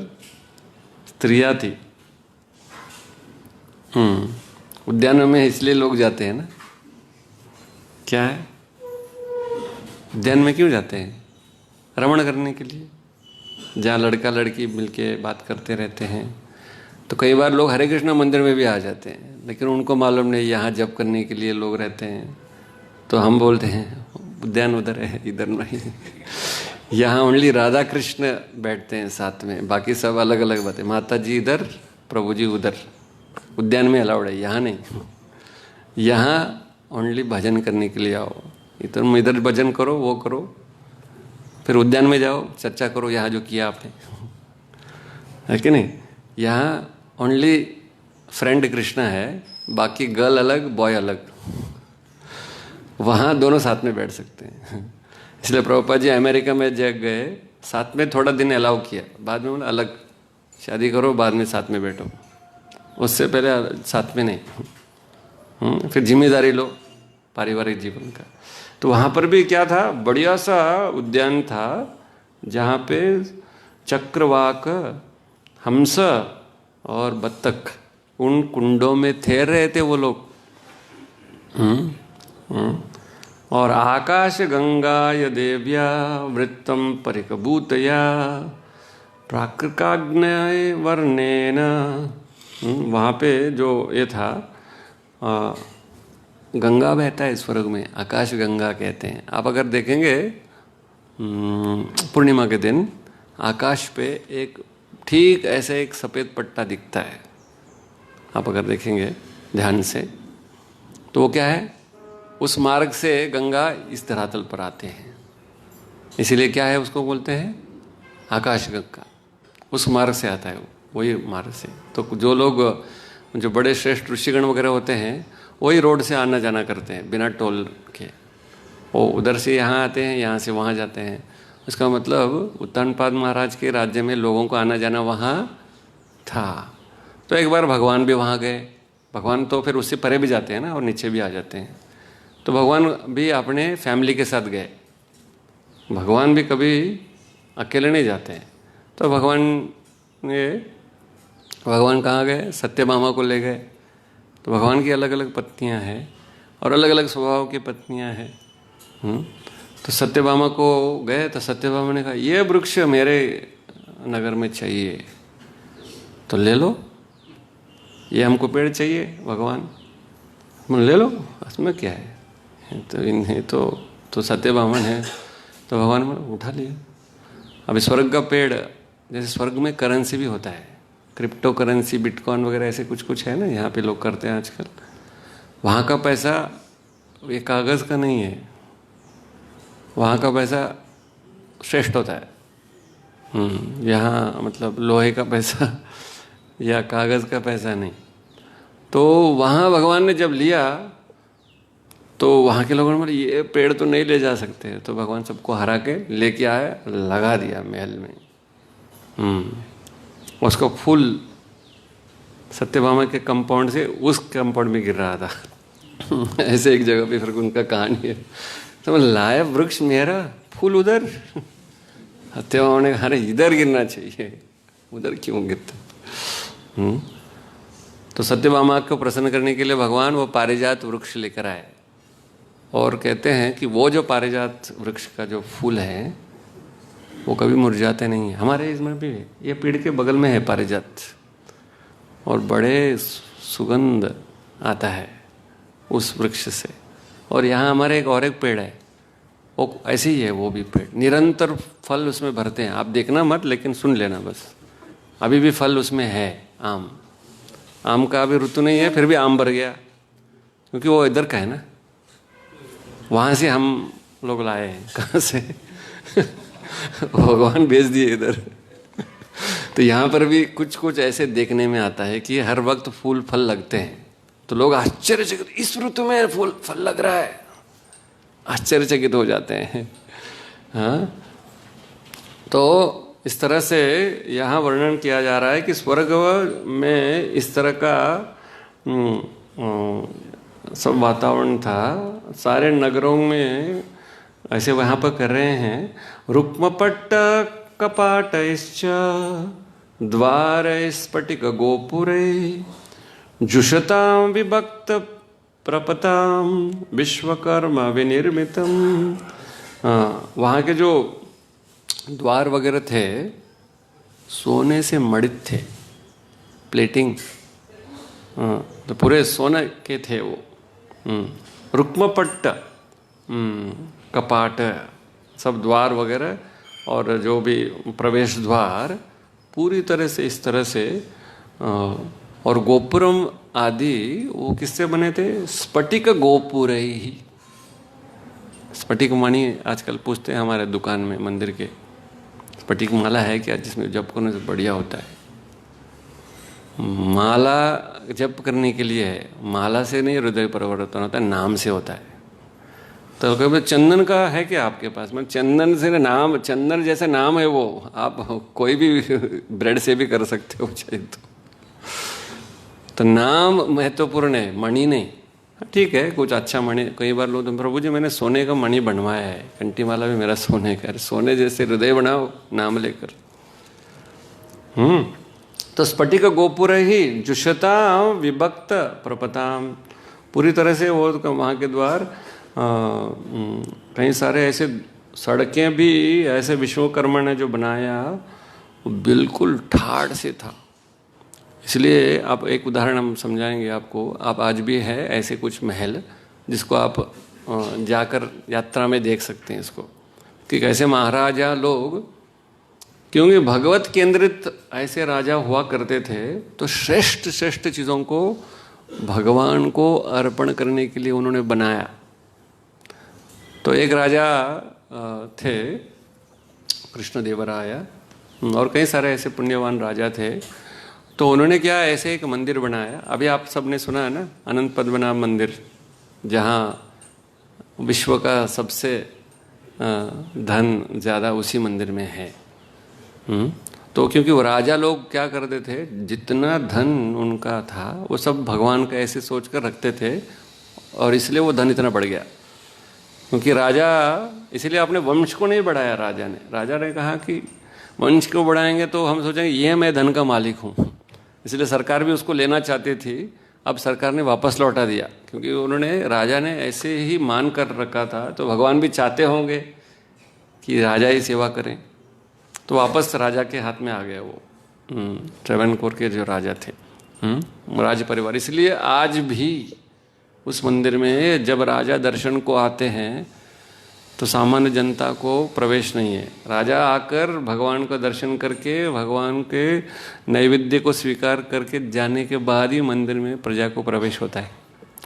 स्त्रियाँ थी। उद्यानों में इसलिए लोग जाते हैं ना, क्या है, उद्यान में क्यों जाते हैं? रमण करने के लिए, जहाँ लड़का लड़की मिलके बात करते रहते हैं। तो कई बार लोग हरे कृष्ण मंदिर में भी आ जाते हैं, लेकिन उनको मालूम नहीं यहाँ जप करने के लिए लोग रहते हैं। तो हम बोलते हैं उद्यान उधर है, इधर नहीं। यहाँ ओनली राधा कृष्ण बैठते हैं साथ में, बाकी सब अलग अलग बातें। माता जी इधर, प्रभु जी उधर। उद्यान में अलाउड है, यहाँ नहीं। यहाँ ओनली भजन करने के लिए आओ। इधर भजन करो, वो करो, फिर उद्यान में जाओ, चर्चा करो यहाँ जो किया आपने, है कि नहीं। यहाँ ओनली फ्रेंड कृष्णा है, बाकी गर्ल अलग, बॉय अलग। वहाँ दोनों साथ में बैठ सकते हैं। इसलिए प्रभुपाद जी अमेरिका में जग गए, साथ में थोड़ा दिन अलाउ किया, बाद में बोला अलग शादी करो, बाद में साथ में बैठो, उससे पहले साथ में नहीं। फिर जिम्मेदारी लो पारिवारिक जीवन का। तो वहाँ पर भी क्या था, बढ़िया सा उद्यान था, जहाँ पे चक्रवाक, हंस और बत्तख उन कुंडों में ठहर रहे थे वो लोग। और आकाश गंगाय देव्या वृत्तम परिकभूतया प्राकृकाग्नय वर्णेन। वहाँ पे जो ये था, गंगा बहता है स्वर्ग में, आकाश गंगा कहते हैं। आप अगर देखेंगे पूर्णिमा के दिन आकाश पे एक ठीक ऐसे एक सफ़ेद पट्टा दिखता है। आप अगर देखेंगे ध्यान से तो वो क्या है, उस मार्ग से गंगा इस धरातल पर आते हैं, इसीलिए क्या है उसको बोलते हैं आकाश गंगा। उस मार्ग से आता है वो, वही मार्ग से। तो जो लोग, जो बड़े श्रेष्ठ ऋषिगण वगैरह होते हैं, वही रोड से आना जाना करते हैं बिना टोल के। वो उधर से यहाँ आते हैं, यहाँ से वहाँ जाते हैं। उसका मतलब उत्तानपाद महाराज के राज्य में लोगों को आना जाना वहाँ था। तो एक बार भगवान भी वहाँ गए। भगवान तो फिर उससे परे भी जाते हैं ना, और नीचे भी आ जाते हैं। तो भगवान भी अपने फैमिली के साथ गए। भगवान भी कभी अकेले नहीं जाते हैं। तो भगवान कहाँ गए? सत्यभामा को ले गए। तो भगवान की अलग अलग पत्नियां हैं और अलग अलग स्वभाव की पत्नियां हैं। तो सत्यभामा को गए तो सत्यभामा ने कहा ये वृक्ष मेरे नगर में चाहिए तो ले लो, ये हमको पेड़ चाहिए भगवान, ले लो, इसमें क्या है। तो इन्हें तो सत्यभामन है तो भगवान ने उठा लिया। अब स्वर्ग का पेड़, जैसे स्वर्ग में करेंसी भी होता है, क्रिप्टो करेंसी, बिटकॉइन वगैरह ऐसे कुछ कुछ है ना, यहाँ पे लोग करते हैं आजकल। वहाँ का पैसा ये कागज़ का नहीं है, वहाँ का पैसा श्रेष्ठ होता है। यहाँ मतलब लोहे का पैसा या कागज़ का पैसा नहीं। तो वहाँ भगवान ने जब लिया तो वहाँ के लोगों ने बोले ये पेड़ तो नहीं ले जा सकते। तो भगवान सबको हरा के लेके आया, लगा दिया महल में। उसका फूल सत्यभामा के कंपाउंड से उस कंपाउंड में गिर रहा था। ऐसे एक जगह पे फिर उनका कहानी है। तो लाया वृक्ष मेरा, फूल उधर। सत्यभामा ने कहा अरे इधर गिरना चाहिए, उधर क्यों गिरता। तो सत्यभामा को प्रसन्न करने के लिए भगवान वो पारिजात वृक्ष लेकर आए और कहते हैं कि वो जो पारिजात वृक्ष का जो फूल है वो कभी मुरझाते नहीं है। हमारे इसमें भी ये पेड़ के बगल में है पारिजात और बड़े सुगंध आता है उस वृक्ष से। और यहाँ हमारे एक पेड़ है, वो ऐसे ही है, वो भी पेड़ निरंतर फल उसमें भरते हैं। आप देखना मत, लेकिन सुन लेना बस। अभी भी फल उसमें है। आम का अभी ऋतु नहीं है, फिर भी आम भर गया, क्योंकि वो इधर का है ना, वहाँ से हम लोग लाए हैं। कहाँ से? भगवान भेज दिए इधर। तो यहाँ पर भी कुछ कुछ ऐसे देखने में आता है कि हर वक्त फूल फल लगते हैं तो लोग आश्चर्यचकित, इस ऋतु में फूल फल लग रहा है, आश्चर्यचकित हो जाते हैं। हाँ, तो इस तरह से यहाँ वर्णन किया जा रहा है कि स्वर्ग में इस तरह का सब वातावरण था। सारे नगरों में ऐसे वहाँ पर कर रहे हैं। रुक्मपट्ट कपाटैश्च द्वारै स्फटिक गोपुरै जुषतां विभक्त प्रपतां विश्वकर्म विनिर्मितम। वहाँ के जो द्वार वगैरह थे सोने से मड़ित थे, प्लेटिंग, तो पूरे सोने के थे वो। रुक्मपट्ट, कपाट, सब द्वार वगैरह और जो भी प्रवेश द्वार पूरी तरह से इस तरह से। और गोपुरम आदि वो किससे बने थे? स्फटिक गोपुर ही। स्फटिक मणि आजकल पूछते हैं हमारे दुकान में, मंदिर के, स्फटिक माला है क्या जिसमें जप करने से बढ़िया होता है? माला जप करने के लिए है, माला से नहीं हृदय परिवर्तन होता है, नाम से होता है। तो कभी चंदन का है क्या आपके पास? मतलब चंदन से नाम, चंदन जैसा नाम है वो, आप कोई भी ब्रेड से भी कर सकते हो चाहे तो नाम महत्वपूर्ण है, मणि नहीं। ठीक है, कुछ अच्छा मणि। कई बार लोग, तो प्रभु जी मैंने सोने का मणि बनवाया है, कंठी माला भी मेरा सोने का है। सोने जैसे हृदय बनाओ नाम लेकर। तो स्फटिक गोपुर ही जुषतां विभक्त प्रपताम, पूरी तरह से वो वहाँ के द्वार। कई सारे ऐसे सड़कें भी ऐसे विश्वकर्मा ने जो बनाया वो बिल्कुल ठाड़ से था। इसलिए आप एक उदाहरण हम समझाएंगे आपको। आप आज भी है ऐसे कुछ महल जिसको आप जाकर यात्रा में देख सकते हैं इसको, कि कैसे महाराजा लोग, क्योंकि भगवत केंद्रित ऐसे राजा हुआ करते थे, तो श्रेष्ठ श्रेष्ठ चीज़ों को भगवान को अर्पण करने के लिए उन्होंने बनाया। तो एक राजा थे कृष्णदेवराय, और कई सारे ऐसे पुण्यवान राजा थे। तो उन्होंने क्या, ऐसे एक मंदिर बनाया। अभी आप सबने सुना है ना, अनंत पद्मनाभ मंदिर, जहाँ विश्व का सबसे धन ज़्यादा उसी मंदिर में है। तो क्योंकि वो राजा लोग क्या करते थे, जितना धन उनका था वो सब भगवान का ऐसे सोच कर रखते थे, और इसलिए वो धन इतना बढ़ गया। क्योंकि राजा, इसलिए अपने वंश को नहीं बढ़ाया राजा ने। राजा ने कहा कि वंश को बढ़ाएंगे तो हम सोचेंगे ये मैं धन का मालिक हूँ, इसलिए सरकार भी उसको लेना चाहती थी। अब सरकार ने वापस लौटा दिया, क्योंकि उन्होंने, राजा ने ऐसे ही मान कर रखा था, तो भगवान भी चाहते होंगे कि राजा ही सेवा करें, तो वापस राजा के हाथ में आ गया वो ट्रेवनकोर के जो राजा थे, राज परिवार। इसलिए आज भी उस मंदिर में जब राजा दर्शन को आते हैं तो सामान्य जनता को प्रवेश नहीं है। राजा आकर भगवान का दर्शन करके, भगवान के नैवेद्य को स्वीकार करके जाने के बाद ही मंदिर में प्रजा को प्रवेश होता है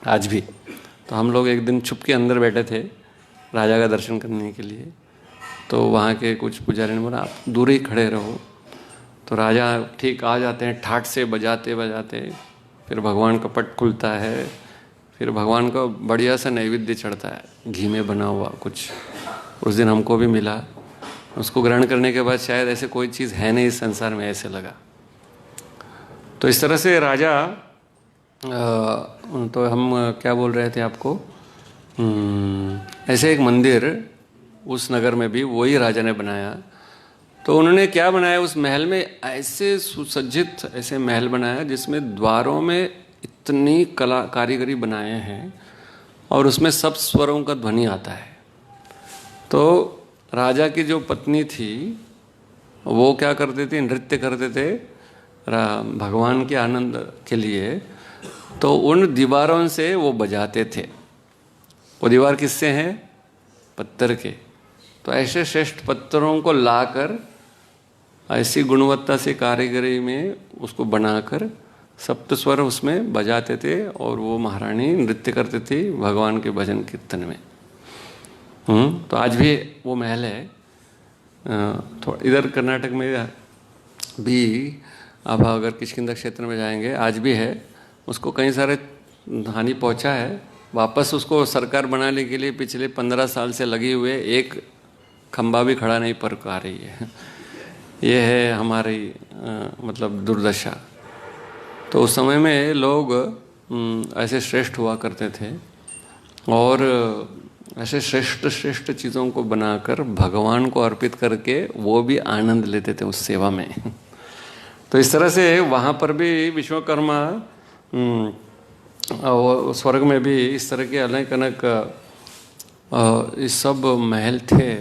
आज भी। तो हम लोग एक दिन छुप के अंदर बैठे थे राजा का दर्शन करने के लिए, तो वहाँ के कुछ पुजारी ने बोला आप दूर ही खड़े रहो। तो राजा ठीक आ जाते हैं, ठाट से बजाते बजाते, फिर भगवान का पट खुलता है, फिर भगवान का बढ़िया सा नैवेद्य चढ़ता है, घी में बना हुआ कुछ। उस दिन हमको भी मिला, उसको ग्रहण करने के बाद शायद ऐसे कोई चीज़ है नहीं इस संसार में, ऐसे लगा। तो इस तरह से राजा, तो हम क्या बोल रहे थे आपको, ऐसे एक मंदिर उस नगर में भी वही राजा ने बनाया। तो उन्होंने क्या बनाया, उस महल में ऐसे सुसज्जित ऐसे महल बनाया जिसमें द्वारों में इतनी कला कारीगरी बनाए हैं और उसमें सब स्वरों का ध्वनि आता है। तो राजा की जो पत्नी थी वो क्या करते थे, नृत्य करते थे भगवान के आनंद के लिए। तो उन दीवारों से वो बजाते थे। वो दीवार किससे हैं, पत्थर के। तो ऐसे श्रेष्ठ पत्थरों को लाकर ऐसी गुणवत्ता से कारीगरी में उसको बनाकर सप्त स्वर उसमें बजाते थे और वो महारानी नृत्य करते थे भगवान के भजन कीर्तन में। तो आज भी वो महल है। थोड़ा इधर कर्नाटक में भी अब अगर किष्किंधा क्षेत्र में जाएंगे आज भी है। उसको कई सारे हानि पहुंचा है। वापस उसको सरकार बनाने के लिए पिछले 15 साल से लगी हुए एक खंबा भी खड़ा नहीं पर आ रही है। ये है हमारी मतलब दुर्दशा। तो उस समय में लोग ऐसे श्रेष्ठ हुआ करते थे और ऐसे श्रेष्ठ श्रेष्ठ चीज़ों को बनाकर भगवान को अर्पित करके वो भी आनंद लेते थे उस सेवा में। तो इस तरह से वहाँ पर भी विश्वकर्मा स्वर्ग में भी इस तरह के अनेक अनेक इस सब महल थे।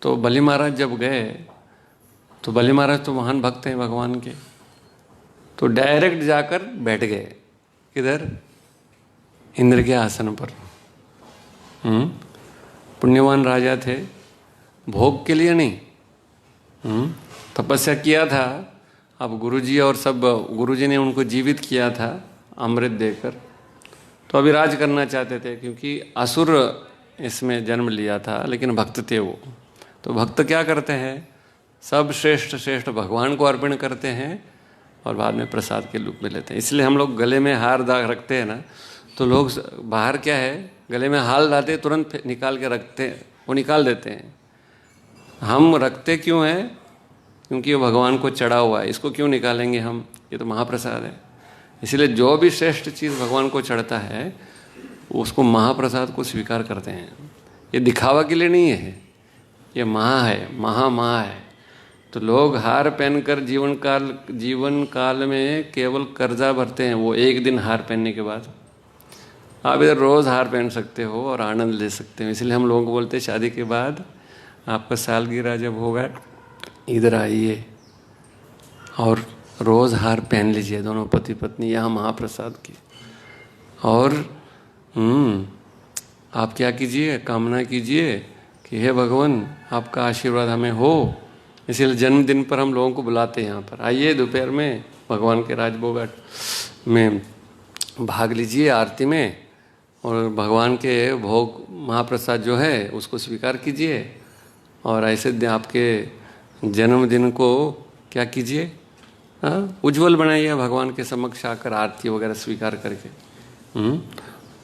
तो बलि महाराज जब गए तो बलि महाराज तो महान भक्त हैं भगवान के, तो डायरेक्ट जाकर बैठ गए किधर, इंद्र के आसन पर। पुण्यवान राजा थे, भोग के लिए नहीं, तपस्या किया था। अब गुरुजी और सब गुरुजी ने उनको जीवित किया था अमृत देकर। तो अभी राज करना चाहते थे क्योंकि असुर इसमें जन्म लिया था, लेकिन भक्त थे वो। तो भक्त क्या करते हैं, सब श्रेष्ठ श्रेष्ठ भगवान को अर्पण करते हैं और बाद में प्रसाद के रूप में लेते हैं। इसलिए हम लोग गले में हार दाग रखते हैं ना, तो लोग बाहर क्या है गले में हार डालते तुरंत निकाल के रखते हैं, वो निकाल देते हैं। हम रखते क्यों हैं, क्योंकि वो भगवान को चढ़ा हुआ है। इसको क्यों निकालेंगे हम, ये तो महाप्रसाद है। इसलिए जो भी श्रेष्ठ चीज़ भगवान को चढ़ता है उसको महाप्रसाद को स्वीकार करते हैं। ये दिखावा के लिए नहीं है, ये महा है, महा है। तो लोग हार पहनकर जीवन काल में केवल कर्जा भरते हैं। वो एक दिन हार पहनने के बाद आप इधर रोज़ हार पहन सकते हो और आनंद ले सकते हो। इसलिए हम लोगों को बोलते हैं शादी के बाद आपका सालगिरह जब होगा इधर आइए और रोज़ हार पहन लीजिए, दोनों पति पत्नी, यहाँ महाप्रसाद की। और आप क्या कीजिए, कामना कीजिए कि हे भगवान आपका आशीर्वाद हमें हो। इसीलिए जन्मदिन पर हम लोगों को बुलाते हैं, यहाँ पर आइए दोपहर में भगवान के राजभोग में भाग लीजिए आरती में और भगवान के भोग महाप्रसाद जो है उसको स्वीकार कीजिए। और ऐसे आपके जन्मदिन को क्या कीजिए, उज्जवल बनाइए भगवान के समक्ष आकर आरती वगैरह स्वीकार करके।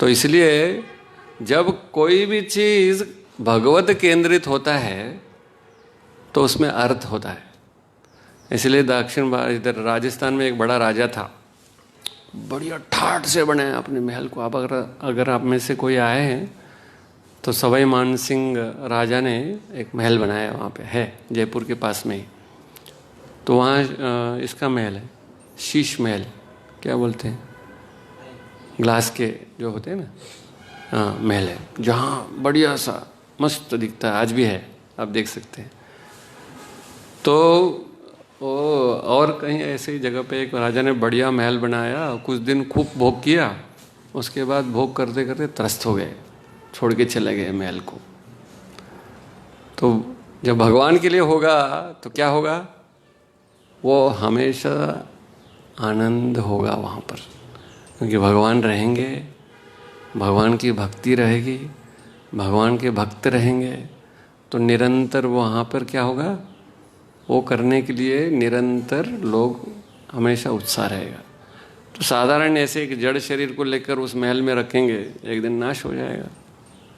तो इसलिए जब कोई भी चीज़ भगवत केंद्रित होता है तो उसमें अर्थ होता है। इसलिए दक्षिण भारत इधर राजस्थान में एक बड़ा राजा था, बढ़िया ठाठ से बनाया अपने महल को। आप अगर आप में से कोई आए हैं तो सवाई मान सिंह राजा ने एक महल बनाया, वहाँ पे है जयपुर के पास में ही। तो वहाँ इसका महल है, शीश महल क्या बोलते हैं, ग्लास के जो होते हैं ना, हाँ महल है, जहाँ बढ़िया सा मस्त दिखता है, आज भी है, आप देख सकते हैं। तो वो और कहीं ऐसी ही जगह पे एक राजा ने बढ़िया महल बनाया, कुछ दिन खूब भोग किया, उसके बाद भोग करते करते त्रस्त हो गए, छोड़ के चले गए महल को। तो जब भगवान के लिए होगा तो क्या होगा, वो हमेशा आनंद होगा वहाँ पर, क्योंकि भगवान रहेंगे, भगवान की भक्ति रहेगी, भगवान के भक्त रहेंगे, तो निरंतर वहाँ पर क्या होगा, वो करने के लिए निरंतर लोग हमेशा उत्साह रहेगा। तो साधारण ऐसे एक जड़ शरीर को लेकर उस महल में रखेंगे, एक दिन नाश हो जाएगा।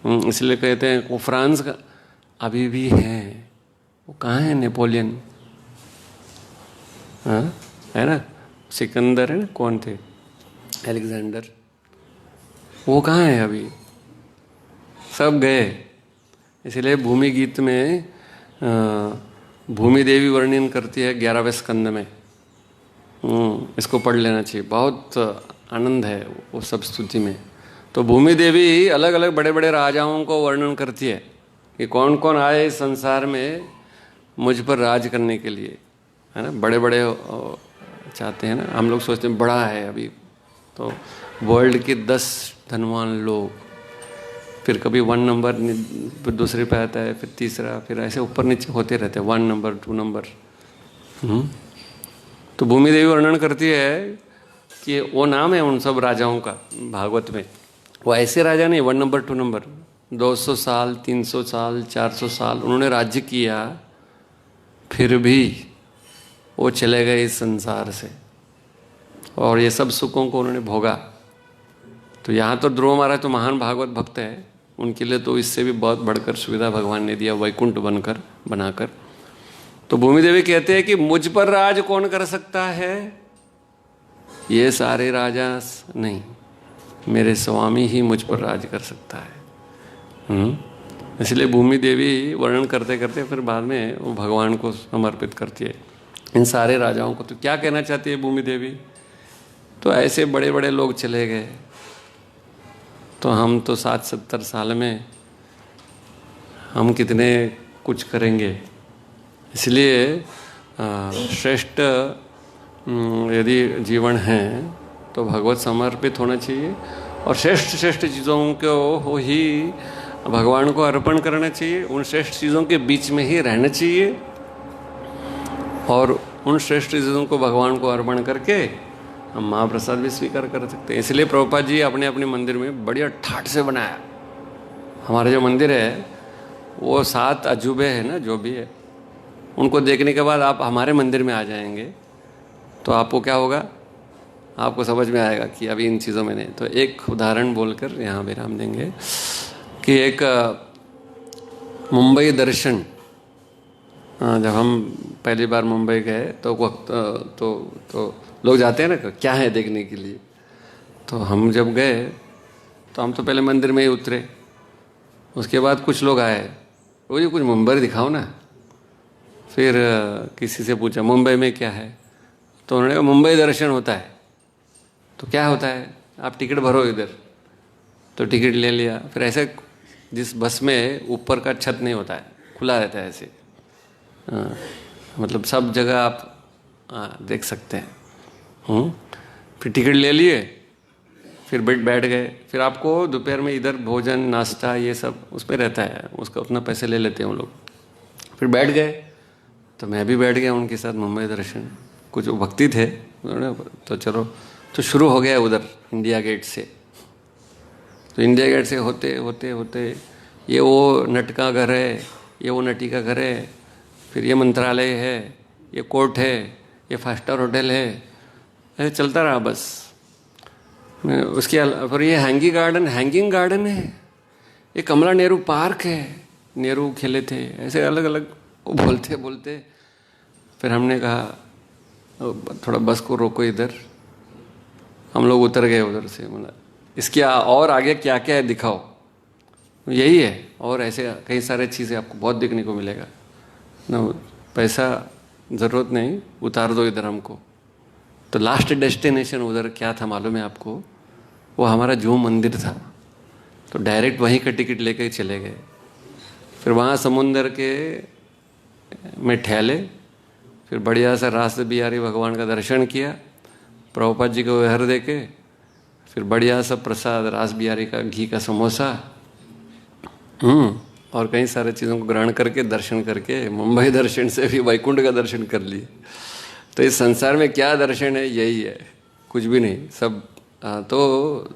इसलिए कहते हैं वो फ्रांस का अभी भी है, वो कहाँ है, नेपोलियन, हाँ है ना, सिकंदर है ना, कौन थे, अलेक्जेंडर, वो कहाँ है अभी, सब गए। इसलिए भूमि गीत में भूमि देवी वर्णन करती है 11वें स्कंद में, इसको पढ़ लेना चाहिए, बहुत आनंद है वो सब स्तुति में। तो भूमि देवी अलग अलग बड़े बड़े राजाओं को वर्णन करती है कि कौन कौन आए इस संसार में मुझ पर राज करने के लिए, है ना, बड़े बड़े चाहते हैं ना, हम लोग सोचते हैं बड़ा है अभी, तो वर्ल्ड के 10 धनवान लोग, फिर कभी 1 नंबर, फिर दूसरे पे आता है, फिर तीसरा, फिर ऐसे ऊपर नीचे होते रहते हैं, 1 नंबर 2 नंबर। तो भूमि देवी वर्णन करती है कि वो नाम है उन सब राजाओं का भागवत में, वो ऐसे राजा नहीं 1 नंबर 2 नंबर, 200 साल 300 साल 400 साल उन्होंने राज्य किया, फिर भी वो चले गए इस संसार से, और ये सब सुखों को उन्होंने भोगा। तो यहाँ तो ध्रुव महाराज तो महान भागवत भक्त है, उनके लिए तो इससे भी बहुत बढ़कर सुविधा भगवान ने दिया, वैकुंठ बनाकर। तो भूमि देवी कहते हैं कि मुझ पर राज कौन कर सकता है, ये सारे राजा नहीं, मेरे स्वामी ही मुझ पर राज कर सकता है। इसलिए भूमि देवी वर्णन करते करते फिर बाद में वो भगवान को समर्पित करती है इन सारे राजाओं को। तो क्या कहना चाहती है भूमि देवी, तो ऐसे बड़े बड़े लोग चले गए, तो हम तो 60-70 साल में हम कितने कुछ करेंगे। इसलिए श्रेष्ठ यदि जीवन है तो भगवत समर्पित होना चाहिए, और श्रेष्ठ श्रेष्ठ चीज़ों को ही भगवान को अर्पण करना चाहिए, उन श्रेष्ठ चीज़ों के बीच में ही रहना चाहिए, और उन श्रेष्ठ चीज़ों को भगवान को अर्पण करके हम महाप्रसाद भी स्वीकार कर सकते हैं। इसलिए प्रभुपाद जी अपने अपने मंदिर में बढ़िया ठाठ से बनाया। हमारा जो मंदिर है वो 7 अजूबे हैं ना, जो भी है, उनको देखने के बाद आप हमारे मंदिर में आ जाएंगे तो आपको क्या होगा, आपको समझ में आएगा कि अभी इन चीज़ों में नहीं। तो एक उदाहरण बोलकर यहाँ विराम देंगे कि एक मुंबई दर्शन, जब हम पहली बार मुंबई गए तो वक्त तो लोग जाते हैं ना क्या है देखने के लिए, तो हम जब गए तो हम तो पहले मंदिर में ही उतरे, उसके बाद कुछ लोग आए, वो ये कुछ मुंबई दिखाओ ना। फिर किसी से पूछा मुंबई में क्या है, तो उन्होंने कहा मुंबई दर्शन होता है। तो क्या होता है, आप टिकट भरो इधर, तो टिकट ले लिया। फिर ऐसे जिस बस में ऊपर का छत नहीं होता है, खुला रहता है ऐसे, मतलब सब जगह आप देख सकते हैं। फिर टिकट ले लिए, फिर बैठ गए। फिर आपको दोपहर में इधर भोजन नाश्ता ये सब उस पर रहता है, उसका उतना पैसे ले लेते हैं वो लोग। फिर बैठ गए, तो मैं भी बैठ गया उनके साथ मुंबई दर्शन। कुछ भक्ति थे तो चलो, तो शुरू हो गया उधर इंडिया गेट से। तो इंडिया गेट से होते होते होते ये वो नट का घर है, ये वो नटी का घर है, फिर ये मंत्रालय है, ये कोर्ट है, ये 5 स्टार होटल है, ऐसे चलता रहा बस। उसके फिर ये हैंगिंग गार्डन है, ये कमला नेहरू पार्क है, नेहरू खेले थे, ऐसे अलग अलग बोलते बोलते फिर हमने कहा थोड़ा बस को रोको इधर। हम लोग उतर गए उधर से, मतलब इसके और आगे क्या क्या है दिखाओ। यही है। और ऐसे कई सारे चीज़ें आपको बहुत देखने को मिलेगा ना। पैसा ज़रूरत नहीं, उतार दो इधर हमको। तो लास्ट डेस्टिनेशन उधर क्या था मालूम है आपको? वो हमारा जो मंदिर था, तो डायरेक्ट वहीं का टिकट लेके चले गए। फिर वहाँ समुंदर के में ठहले, फिर बढ़िया सा रास बिहारी भगवान का दर्शन किया, प्रभुपाद जी को हर दे के, फिर बढ़िया सा प्रसाद रास बिहारी का घी का समोसा और कई सारे चीज़ों को ग्रहण करके दर्शन करके मुंबई दर्शन से भी वैकुंठ का दर्शन कर लिए। तो इस संसार में क्या दर्शन है? यही है, कुछ भी नहीं सब। तो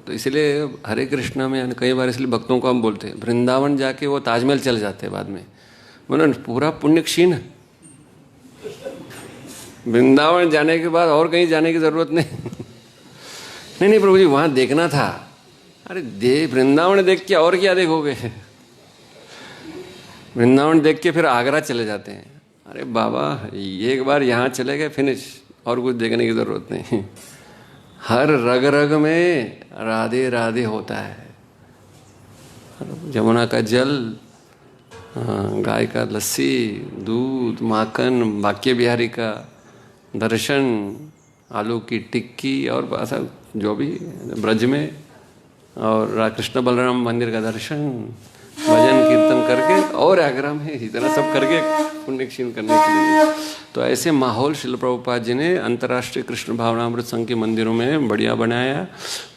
इसलिए हरे कृष्णा में कई बार इसलिए भक्तों को हम बोलते हैं वृंदावन जाके वो ताजमहल चल जाते हैं बाद में, बोले पूरा पुण्य क्षीण। वृंदावन जाने के बाद और कहीं जाने की जरूरत नहीं। नहीं प्रभु जी वहाँ देखना था। अरे वृंदावन देख के और क्या देखोगे? वृंदावन देख के फिर आगरा चले जाते हैं। अरे बाबा एक बार यहाँ चले गए, फिनिश, और कुछ देखने की जरूरत नहीं। हर रग रग में राधे राधे होता है। जमुना का जल, गाय का लस्सी, दूध, माखन, बांके बिहारी का दर्शन, आलू की टिक्की और ऐसा जो भी ब्रज में, और कृष्ण बलराम मंदिर का दर्शन, भजन कीर्तन करके, और आगरा में इतना सब करके पुण्य क्षीण करने के लिए। तो ऐसे माहौल श्रील प्रभुपाद जी ने अंतर्राष्ट्रीय कृष्ण भावनामृत संघ के मंदिरों में बढ़िया बनाया,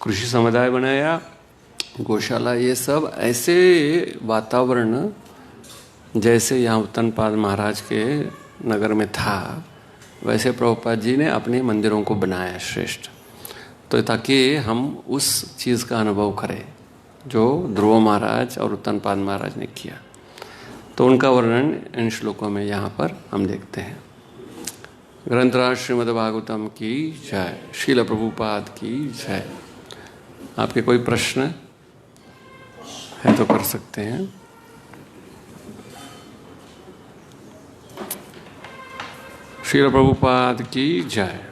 कृषि समुदाय बनाया, गौशाला, ये सब ऐसे वातावरण जैसे यहाँ उत्तनपाद महाराज के नगर में था, वैसे प्रभुपाद जी ने अपने मंदिरों को बनाया श्रेष्ठ। तो ताकि हम उस चीज़ का अनुभव करें जो ध्रुव महाराज और उत्तनपाद महाराज ने किया। तो उनका वर्णन इन श्लोकों में यहाँ पर हम देखते हैं। ग्रंथराज श्रीमद् भागवतम की जय, श्रील प्रभुपाद की जय। आपके कोई प्रश्न है तो कर सकते हैं। श्रील प्रभुपाद की जय।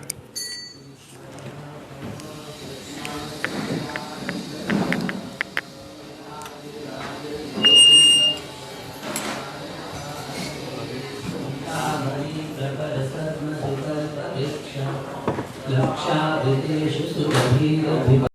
लक्षाभिदेशु सुरभिरभिभा